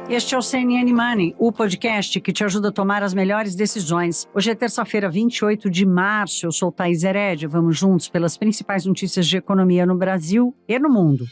Este é o CNN Money, o podcast que te ajuda a tomar as melhores decisões. Hoje é terça-feira, 28 de março. Eu sou Thaís Herédia. Vamos juntos pelas principais notícias de economia no Brasil e no mundo.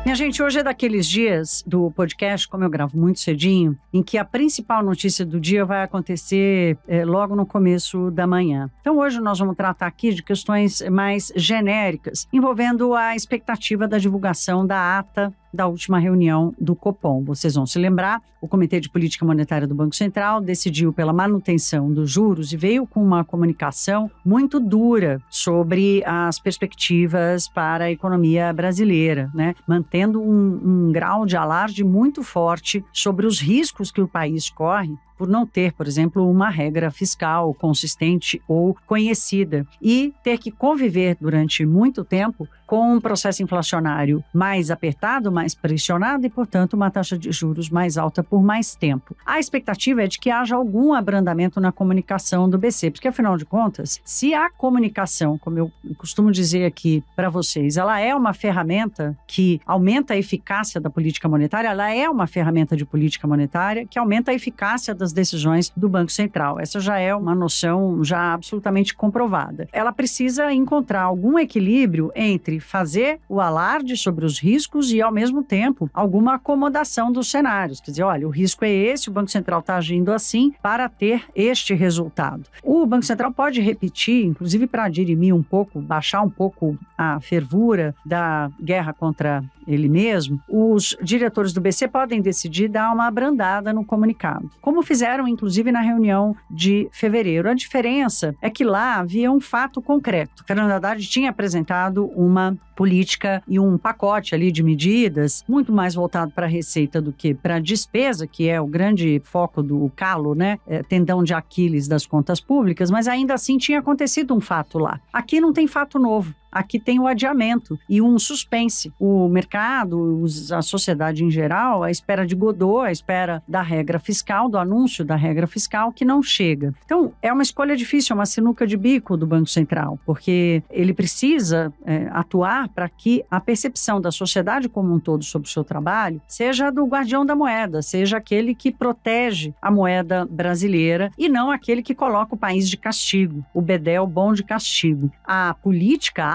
Minha gente, hoje é daqueles dias do podcast, como eu gravo muito cedinho, em que a principal notícia do dia vai acontecer logo no começo da manhã. Então hoje nós vamos tratar aqui de questões mais genéricas, envolvendo a expectativa da divulgação da ata da última reunião do Copom. Vocês vão se lembrar, o Comitê de Política Monetária do Banco Central decidiu pela manutenção dos juros e veio com uma comunicação muito dura sobre as perspectivas para a economia brasileira, né? Mantendo um grau de alarde muito forte sobre os riscos que o país corre por não ter, por exemplo, uma regra fiscal consistente ou conhecida e ter que conviver durante muito tempo com um processo inflacionário mais apertado, mais pressionado e, portanto, uma taxa de juros mais alta por mais tempo. A expectativa é de que haja algum abrandamento na comunicação do BC, porque, afinal de contas, se a comunicação, como eu costumo dizer aqui para vocês, ela é uma ferramenta que aumenta a eficácia da política monetária, ela é uma ferramenta de política monetária que aumenta a eficácia das decisões do Banco Central. Essa já é uma noção já absolutamente comprovada. Ela precisa encontrar algum equilíbrio entre fazer o alarde sobre os riscos e, ao mesmo tempo, alguma acomodação dos cenários. Quer dizer, olha, o risco é esse, o Banco Central está agindo assim para ter este resultado. O Banco Central pode repetir, inclusive para dirimir um pouco, baixar um pouco a fervura da guerra contra ele mesmo, os diretores do BC podem decidir dar uma abrandada no comunicado, como fizeram inclusive na reunião de fevereiro. A diferença é que lá havia um fato concreto. Fernando Haddad tinha apresentado uma política e um pacote ali de medidas muito mais voltado para a receita do que para a despesa, que é o grande foco do calo, né? Tendão de Aquiles das contas públicas, mas ainda assim tinha acontecido um fato lá. Aqui não tem fato novo. Aqui tem o adiamento e um suspense. O mercado, a sociedade em geral, à espera de Godot, à espera da regra fiscal, do anúncio da regra fiscal, que não chega. Então, é uma escolha difícil, é uma sinuca de bico do Banco Central, porque ele precisa atuar para que a percepção da sociedade como um todo sobre o seu trabalho seja do guardião da moeda, seja aquele que protege a moeda brasileira e não aquele que coloca o país de castigo, o bedel bom de castigo. A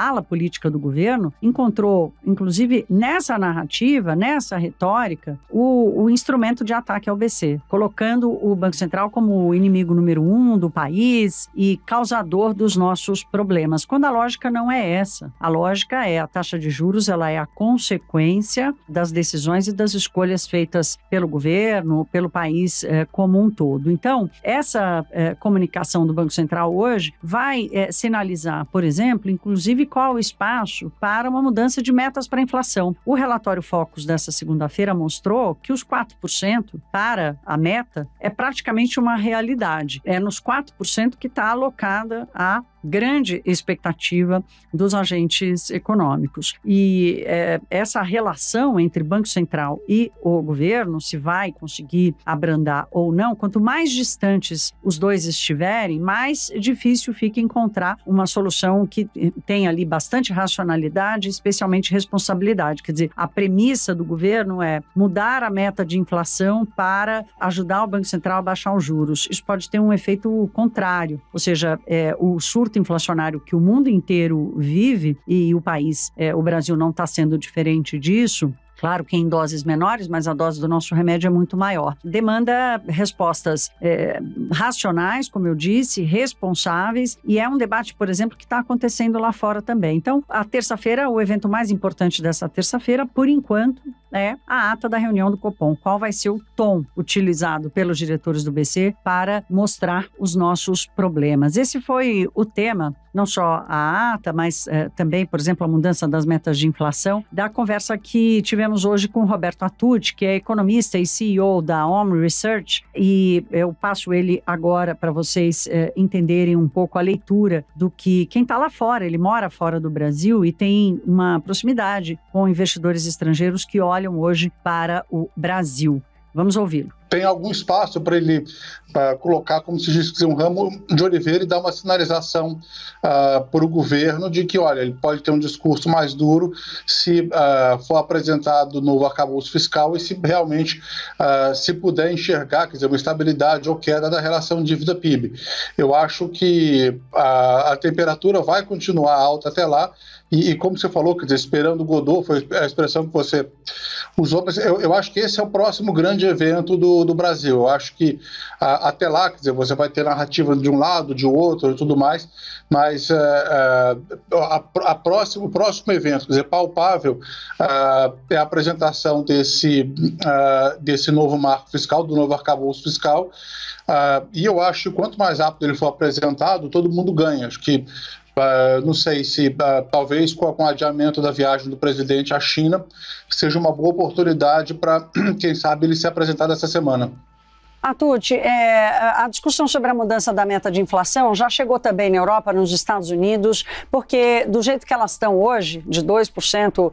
ala política do governo encontrou, inclusive nessa narrativa, nessa retórica, o instrumento de ataque ao BC, colocando o Banco Central como o inimigo número 1 do país e causador dos nossos problemas, quando a lógica não é essa. A lógica é a taxa de juros, ela é a consequência das decisões e das escolhas feitas pelo governo, pelo país como um todo. Então, essa comunicação do Banco Central hoje vai sinalizar, por exemplo, inclusive qual o espaço para uma mudança de metas para a inflação. O relatório Focus dessa segunda-feira mostrou que os 4% para a meta é praticamente uma realidade. É nos 4% que está alocada a grande expectativa dos agentes econômicos. E essa relação entre Banco Central e o governo, se vai conseguir abrandar ou não, quanto mais distantes os dois estiverem, mais difícil fica encontrar uma solução que tenha ali bastante racionalidade, especialmente responsabilidade. Quer dizer, a premissa do governo é mudar a meta de inflação para ajudar o Banco Central a baixar os juros. Isso pode ter um efeito contrário, ou seja, o surto inflacionário que o mundo inteiro vive e o país, o Brasil não está sendo diferente disso. Claro que em doses menores, mas a dose do nosso remédio é muito maior. Demanda respostas racionais, como eu disse, responsáveis, e é um debate, por exemplo, que está acontecendo lá fora também. Então, a terça-feira, o evento mais importante dessa terça-feira, por enquanto, é a ata da reunião do Copom. Qual vai ser o tom utilizado pelos diretores do BC para mostrar os nossos problemas? Esse foi o tema, não só a ata, mas também, por exemplo, a mudança das metas de inflação, da conversa que tivemos hoje com o Roberto Atucci, que é economista e CEO da Om Research, e eu passo ele agora para vocês entenderem um pouco a leitura do que quem está lá fora, ele mora fora do Brasil e tem uma proximidade com investidores estrangeiros que olham hoje para o Brasil. Vamos ouvi-lo. tem algum espaço para ele colocar, como se diz, um ramo de oliveira e dar uma sinalização para o governo de que, olha, ele pode ter um discurso mais duro se for apresentado no arcabouço fiscal e se realmente se puder enxergar, quer dizer, uma estabilidade ou queda da relação dívida-PIB. Eu acho que a temperatura vai continuar alta até lá e como você falou, quer dizer, esperando o Godot, foi a expressão que você usou, mas eu acho que esse é o próximo grande evento do Brasil. Eu acho que até lá, quer dizer, você vai ter narrativa de um lado, de outro e tudo mais, mas o próximo evento, quer dizer, palpável, é a apresentação desse novo marco fiscal, do novo arcabouço fiscal, e eu acho que quanto mais rápido ele for apresentado, todo mundo ganha. Acho que não sei se talvez com o adiamento da viagem do presidente à China seja uma boa oportunidade para, quem sabe, ele se apresentar essa semana. Tucci, a discussão sobre a mudança da meta de inflação já chegou também na Europa, nos Estados Unidos, porque do jeito que elas estão hoje, de 2%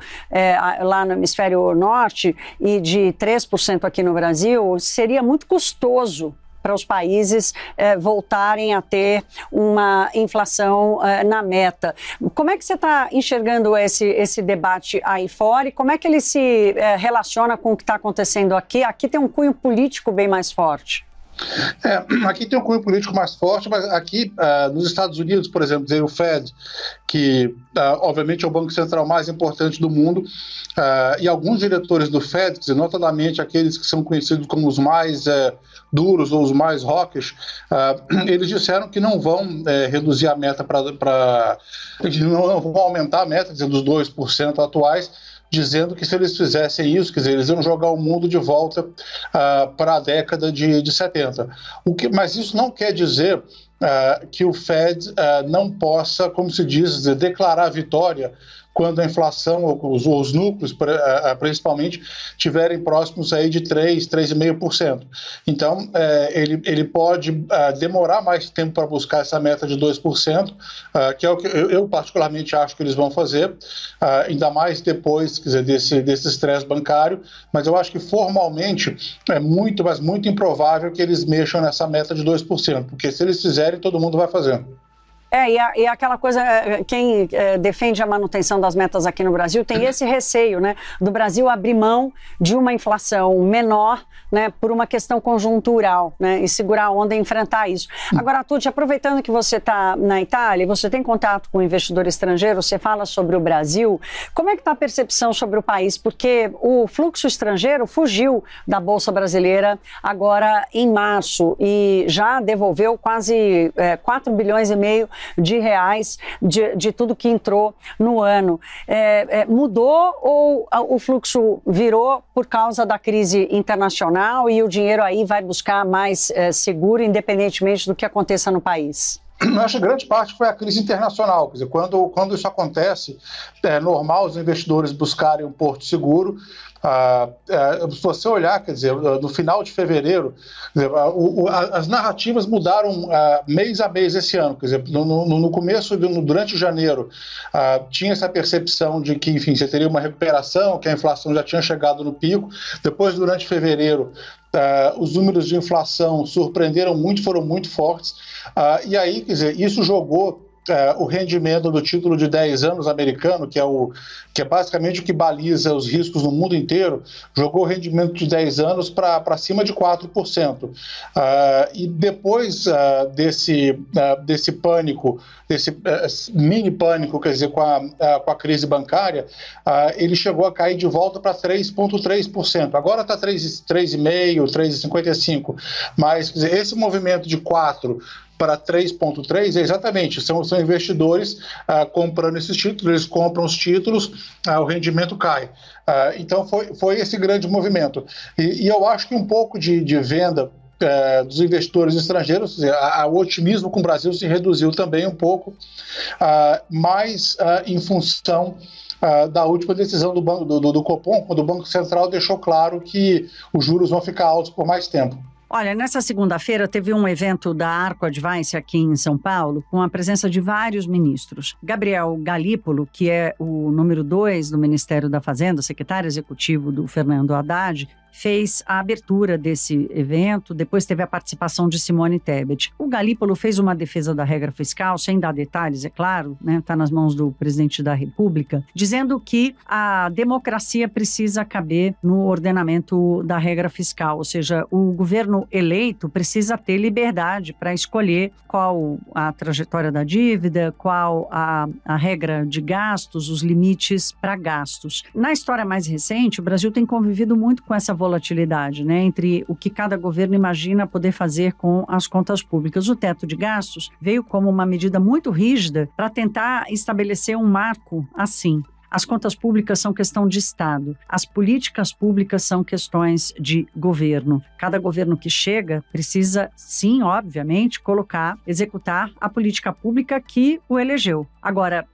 lá no hemisfério norte e de 3% aqui no Brasil, seria muito custoso para os países voltarem a ter uma inflação na meta. Como é que você está enxergando esse debate aí fora e como é que ele se relaciona com o que está acontecendo aqui? Aqui tem um cunho político bem mais forte. Aqui tem um cunho político mais forte, mas aqui nos Estados Unidos, por exemplo, tem o Fed, que obviamente é o banco central mais importante do mundo, e alguns diretores do Fed, notadamente aqueles que são conhecidos como os mais duros ou os mais hawkish, eles disseram que não vão reduzir a meta eles não vão aumentar a meta, dos 2% atuais, dizendo que se eles fizessem isso, quer dizer, eles iam jogar o mundo de volta para a década de 70. Mas isso não quer dizer que o Fed não possa, como se diz, declarar vitória quando a inflação, ou os núcleos, principalmente, estiverem próximos aí de 3,5%. Então, ele pode demorar mais tempo para buscar essa meta de 2%, que é o que eu particularmente acho que eles vão fazer, ainda mais depois, quer dizer, desse estresse bancário, mas eu acho que formalmente é muito, mas muito improvável que eles mexam nessa meta de 2%, porque se eles fizerem, todo mundo vai fazer. E aquela coisa, quem defende a manutenção das metas aqui no Brasil tem esse receio, né, do Brasil abrir mão de uma inflação menor, né, por uma questão conjuntural, né, e segurar a onda e enfrentar isso. Agora, Tucci, aproveitando que você está na Itália, você tem contato com investidor estrangeiro, você fala sobre o Brasil, como é que está a percepção sobre o país? Porque o fluxo estrangeiro fugiu da Bolsa Brasileira agora em março e já devolveu quase 4 bilhões e meio de reais de tudo que entrou no ano. Mudou ou o fluxo virou por causa da crise internacional e o dinheiro aí vai buscar mais seguro, independentemente do que aconteça no país? Eu acho que grande parte foi a crise internacional. Quer dizer, quando isso acontece, é normal os investidores buscarem um porto seguro. Se você olhar, quer dizer, no final de fevereiro, as narrativas mudaram mês a mês esse ano. Quer dizer, no começo, durante janeiro, tinha essa percepção de que, enfim, você teria uma recuperação, que a inflação já tinha chegado no pico. Depois, durante fevereiro, os números de inflação surpreenderam muito, foram muito fortes. E aí, quer dizer, isso jogou o rendimento do título de 10 anos americano, que é basicamente o que baliza os riscos no mundo inteiro, jogou o rendimento de 10 anos para cima de 4%. E depois desse pânico, desse mini pânico, quer dizer, com a crise bancária, ele chegou a cair de volta para 3,3%. Agora está 3,5%, 3,55%. Mas, quer dizer, esse movimento de 4% para 3,3% exatamente, são investidores comprando esses títulos, eles compram os títulos, o rendimento cai. Então foi esse grande movimento. E eu acho que um pouco de venda dos investidores estrangeiros, o otimismo com o Brasil se reduziu também um pouco, mas em função da última decisão do Copom, quando o Banco Central deixou claro que os juros vão ficar altos por mais tempo. Olha, nessa segunda-feira teve um evento da Arco Advice aqui em São Paulo, com a presença de vários ministros. Gabriel Galípolo, que é o número 2 do Ministério da Fazenda, secretário executivo do Fernando Haddad, fez a abertura desse evento, depois teve a participação de Simone Tebet. O Galípolo fez uma defesa da regra fiscal, sem dar detalhes, é claro, né? Está nas mãos do presidente da República, dizendo que a democracia precisa caber no ordenamento da regra fiscal, ou seja, o governo eleito precisa ter liberdade para escolher qual a trajetória da dívida, qual a regra de gastos, os limites para gastos. Na história mais recente, o Brasil tem convivido muito com essa volatilidade, né, entre o que cada governo imagina poder fazer com as contas públicas. O teto de gastos veio como uma medida muito rígida para tentar estabelecer um marco assim. As contas públicas são questão de Estado. As políticas públicas são questões de governo. Cada governo que chega precisa, sim, obviamente, executar a política pública que o elegeu. Agora,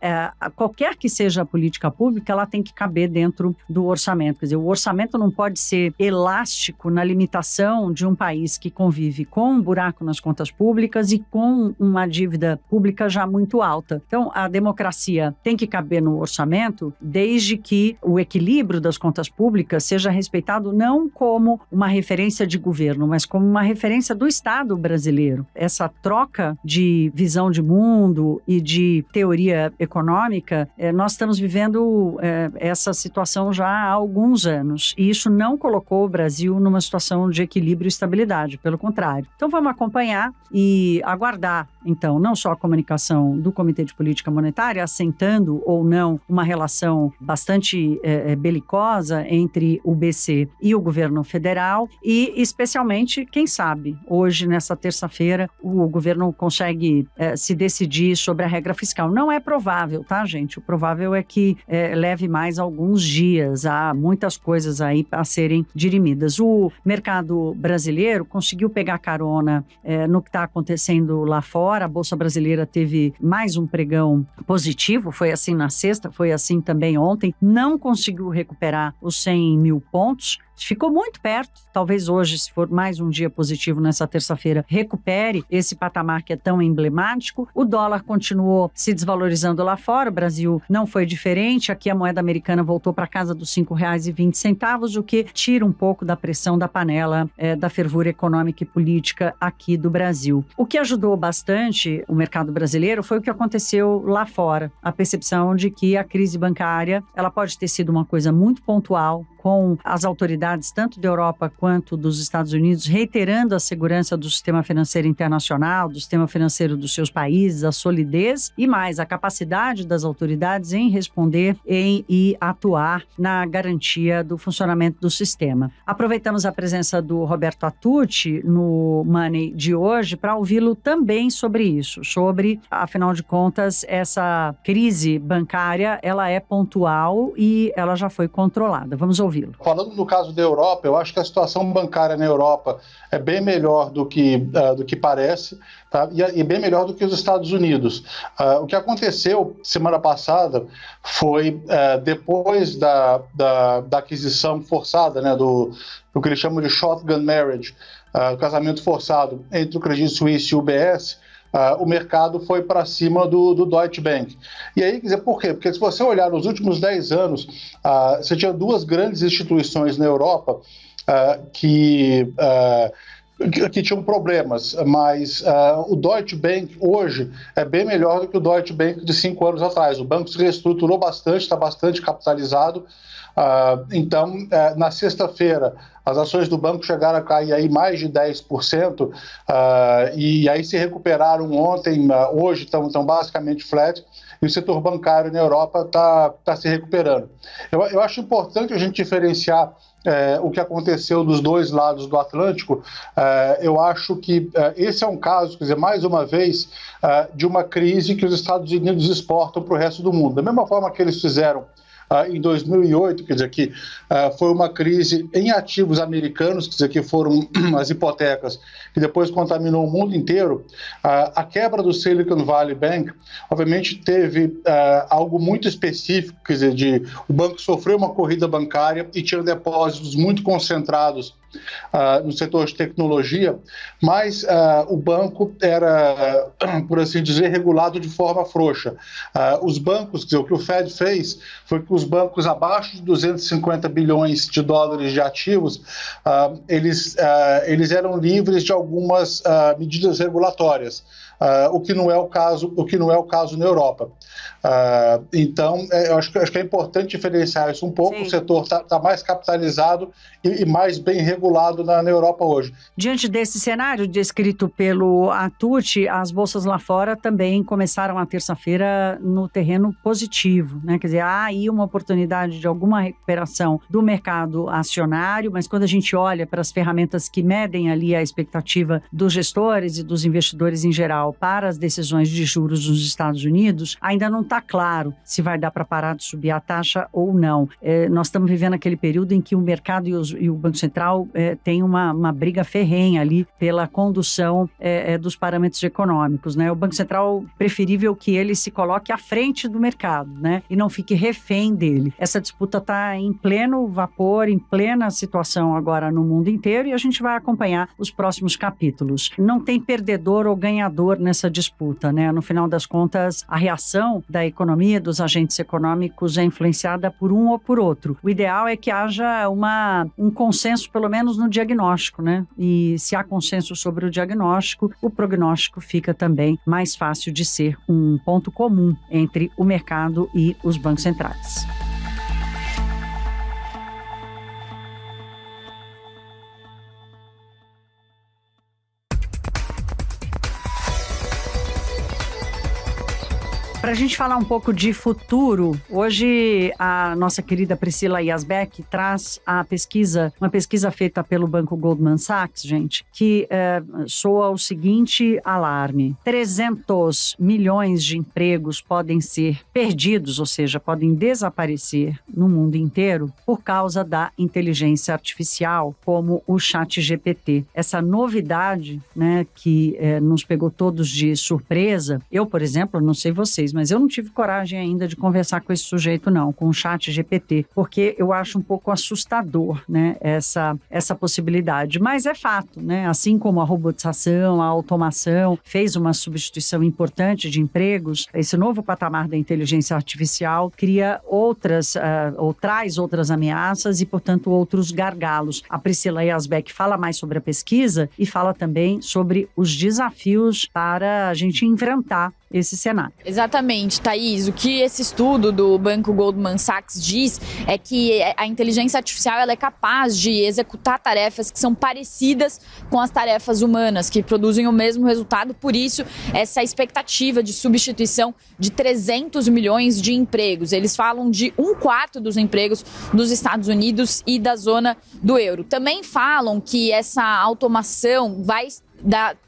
qualquer que seja a política pública, ela tem que caber dentro do orçamento. Quer dizer, o orçamento não pode ser elástico na limitação de um país que convive com um buraco nas contas públicas e com uma dívida pública já muito alta. Então, a democracia tem que caber no orçamento, desde que o equilíbrio das contas públicas seja respeitado não como uma referência de governo, mas como uma referência do Estado brasileiro. Essa troca de visão de mundo e de teoria econômica, nós estamos vivendo essa situação já há alguns anos, e isso não colocou o Brasil numa situação de equilíbrio e estabilidade, pelo contrário. Então vamos acompanhar e aguardar, então, não só a comunicação do Comitê de Política Monetária, assentando ou não uma relação bastante belicosa entre o BC e o governo federal, e especialmente, quem sabe, hoje, nessa terça-feira, o governo consegue se decidir sobre a regra fiscal. Não é provável, tá, gente? O provável é que leve mais alguns dias. Há muitas coisas aí a serem dirimidas. O mercado brasileiro conseguiu pegar carona no que está acontecendo lá fora. A Bolsa Brasileira teve mais um pregão positivo, foi assim na sexta, foi assim também ontem. Não conseguiu recuperar os 100 mil pontos. Ficou muito perto, talvez hoje, se for mais um dia positivo nessa terça-feira, recupere esse patamar que é tão emblemático. O dólar continuou se desvalorizando lá fora, o Brasil não foi diferente. Aqui a moeda americana voltou para casa dos R$ 5,20, o que tira um pouco da pressão da panela da fervura econômica e política aqui do Brasil. O que ajudou bastante o mercado brasileiro foi o que aconteceu lá fora, a percepção de que a crise bancária ela pode ter sido uma coisa muito pontual, com as autoridades tanto da Europa quanto dos Estados Unidos reiterando a segurança do sistema financeiro internacional, do sistema financeiro dos seus países, a solidez e mais a capacidade das autoridades em responder e atuar na garantia do funcionamento do sistema. Aproveitamos a presença do Roberto Atucci no Money de hoje para ouvi-lo também sobre isso, sobre, afinal de contas, essa crise bancária, ela é pontual e ela já foi controlada. Vamos ouvi-lo. Falando no caso da Europa, eu acho que a situação bancária na Europa é bem melhor do que parece, tá? E bem melhor do que os Estados Unidos. O que aconteceu semana passada foi, depois da aquisição forçada, né, do que eles chamam de shotgun marriage, casamento forçado entre o Credit Suisse e o UBS, o mercado foi para cima do Deutsche Bank. E aí, quer dizer, por quê? Porque se você olhar nos últimos 10 anos, você tinha duas grandes instituições na Europa que tinham problemas, mas o Deutsche Bank hoje é bem melhor do que o Deutsche Bank de 5 anos atrás. O banco se reestruturou bastante, está bastante capitalizado. Então, na sexta-feira, as ações do banco chegaram a cair aí mais de 10%, e aí se recuperaram ontem, hoje estão basicamente flat, e o setor bancário na Europa está se recuperando. Eu acho importante a gente diferenciar o que aconteceu dos dois lados do Atlântico. Eu acho que esse é um caso, quer dizer, mais uma vez, de uma crise que os Estados Unidos exportam para o resto do mundo. Da mesma forma que eles fizeram em 2008, quer dizer, que foi uma crise em ativos americanos, quer dizer, que foram as hipotecas, que depois contaminou o mundo inteiro. A quebra do Silicon Valley Bank, obviamente, teve algo muito específico, quer dizer, o banco sofreu uma corrida bancária e tinha depósitos muito concentrados no setor de tecnologia, mas o banco era, por assim dizer, regulado de forma frouxa. Os bancos, quer dizer, o que o Fed fez foi que os bancos abaixo de 250 bilhões de dólares de ativos, eles eram livres de algumas medidas regulatórias. O que não é o caso na Europa. Então, eu acho que é importante diferenciar isso um pouco. Sim. O setor está mais capitalizado e mais bem regulado na Europa hoje. Diante desse cenário descrito pelo Atucci, as bolsas lá fora também começaram a terça-feira no terreno positivo, né? Quer dizer, há aí uma oportunidade de alguma recuperação do mercado acionário, mas quando a gente olha para as ferramentas que medem ali a expectativa dos gestores e dos investidores em geral para as decisões de juros nos Estados Unidos, ainda não está claro se vai dar para parar de subir a taxa ou não. Nós estamos vivendo aquele período em que o mercado e o Banco Central têm uma briga ferrenha ali pela condução dos parâmetros econômicos, né? O Banco Central, preferível que ele se coloque à frente do mercado, né? E não fique refém dele. Essa disputa está em pleno vapor, em plena situação agora no mundo inteiro, e a gente vai acompanhar os próximos capítulos. Não tem perdedor ou ganhador nessa disputa, né? No final das contas, a reação da economia, dos agentes econômicos é influenciada por um ou por outro. O ideal é que haja um consenso, pelo menos no diagnóstico, né? E se há consenso sobre o diagnóstico, o prognóstico fica também mais fácil de ser um ponto comum entre o mercado e os bancos centrais. Para a gente falar um pouco de futuro, hoje a nossa querida Priscila Yazbek traz uma pesquisa feita pelo banco Goldman Sachs, gente, que soa o seguinte alarme: 300 milhões de empregos podem ser perdidos, ou seja, podem desaparecer no mundo inteiro por causa da inteligência artificial, como o ChatGPT. Essa novidade, né, que nos pegou todos de surpresa. Eu, por exemplo, não sei vocês, mas eu não tive coragem ainda de conversar com esse sujeito, não, com o ChatGPT, porque eu acho um pouco assustador, né, essa possibilidade. Mas é fato, né, assim como a robotização, a automação fez uma substituição importante de empregos, esse novo patamar da inteligência artificial cria outras, ou traz outras ameaças e, portanto, outros gargalos. A Priscila Yazbek fala mais sobre a pesquisa e fala também sobre os desafios para a gente enfrentar esse cenário. Exatamente, Thaís. O que esse estudo do banco Goldman Sachs diz é que a inteligência artificial ela é capaz de executar tarefas que são parecidas com as tarefas humanas, que produzem o mesmo resultado. Por isso, essa expectativa de substituição de 300 milhões de empregos. Eles falam de 1/4 dos empregos dos Estados Unidos e da zona do euro. Também falam que essa automação vai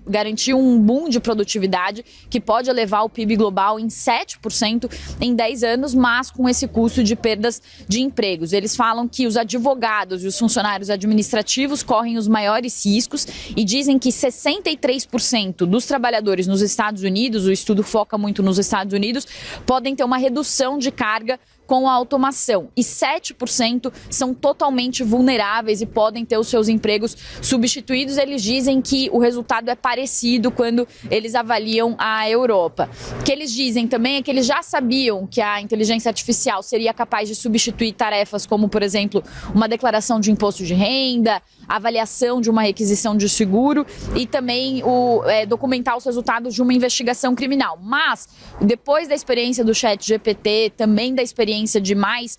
garantir um boom de produtividade que pode elevar o PIB global em 7% em 10 anos, mas com esse custo de perdas de empregos. Eles falam que os advogados e os funcionários administrativos correm os maiores riscos e dizem que 63% dos trabalhadores nos Estados Unidos, o estudo foca muito nos Estados Unidos, podem ter uma redução de carga com a automação, e 7% são totalmente vulneráveis e podem ter os seus empregos substituídos. Eles dizem que o resultado é parecido quando eles avaliam a Europa. O que eles dizem também é que eles já sabiam que a inteligência artificial seria capaz de substituir tarefas como, por exemplo, uma declaração de imposto de renda, a avaliação de uma requisição de seguro e também documentar os resultados de uma investigação criminal. Mas, depois da experiência do ChatGPT, também da experiência de mais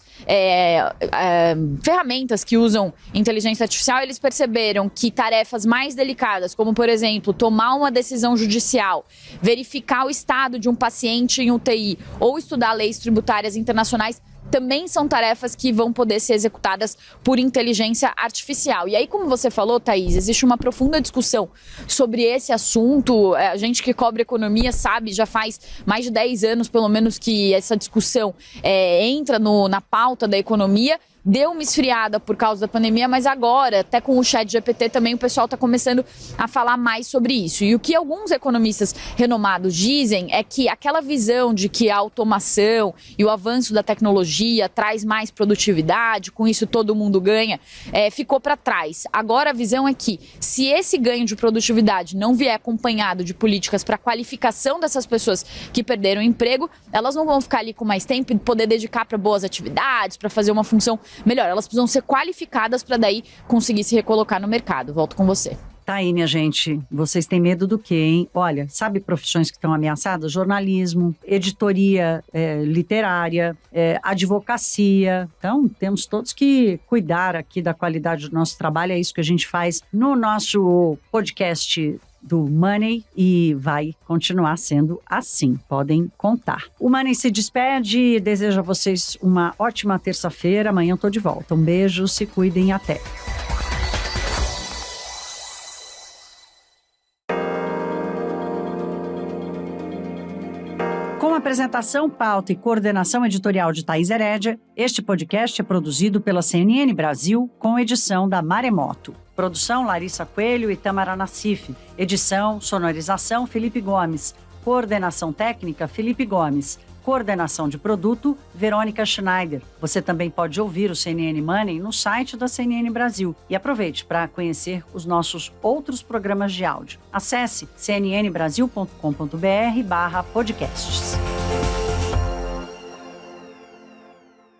ferramentas que usam inteligência artificial, eles perceberam que tarefas mais delicadas, como, por exemplo, tomar uma decisão judicial, verificar o estado de um paciente em UTI ou estudar leis tributárias internacionais, também são tarefas que vão poder ser executadas por inteligência artificial. E aí, como você falou, Thaís, existe uma profunda discussão sobre esse assunto. A gente que cobre economia sabe, já faz mais de 10 anos, pelo menos, que essa discussão entra na pauta da economia. deu uma esfriada por causa da pandemia, mas agora, até com o ChatGPT também, o pessoal está começando a falar mais sobre isso. E o que alguns economistas renomados dizem é que aquela visão de que a automação e o avanço da tecnologia traz mais produtividade, com isso todo mundo ganha, ficou para trás. Agora a visão é que, se esse ganho de produtividade não vier acompanhado de políticas para a qualificação dessas pessoas que perderam o emprego, elas não vão ficar ali com mais tempo e poder dedicar para boas atividades, para fazer uma função melhor. Elas precisam ser qualificadas para daí conseguir se recolocar no mercado. Volto com você. Tá aí, minha gente. Vocês têm medo do quê, hein? Olha, sabe profissões que estão ameaçadas? Jornalismo, editoria literária, advocacia. Então, temos todos que cuidar aqui da qualidade do nosso trabalho. É isso que a gente faz no nosso podcast do Money e vai continuar sendo assim, podem contar. O Money se despede e deseja a vocês uma ótima terça-feira. Amanhã eu tô de volta. Um beijo, se cuidem e até. Com apresentação, pauta e coordenação editorial de Thaís Herédia, este podcast é produzido pela CNN Brasil com edição da Maremoto. Produção Larissa Coelho e Tamara Nassif. Edição, sonorização Felipe Gomes. Coordenação técnica Felipe Gomes. Coordenação de produto Verônica Schneider. Você também pode ouvir o CNN Money no site da CNN Brasil. E aproveite para conhecer os nossos outros programas de áudio. Acesse cnnbrasil.com.br/podcasts.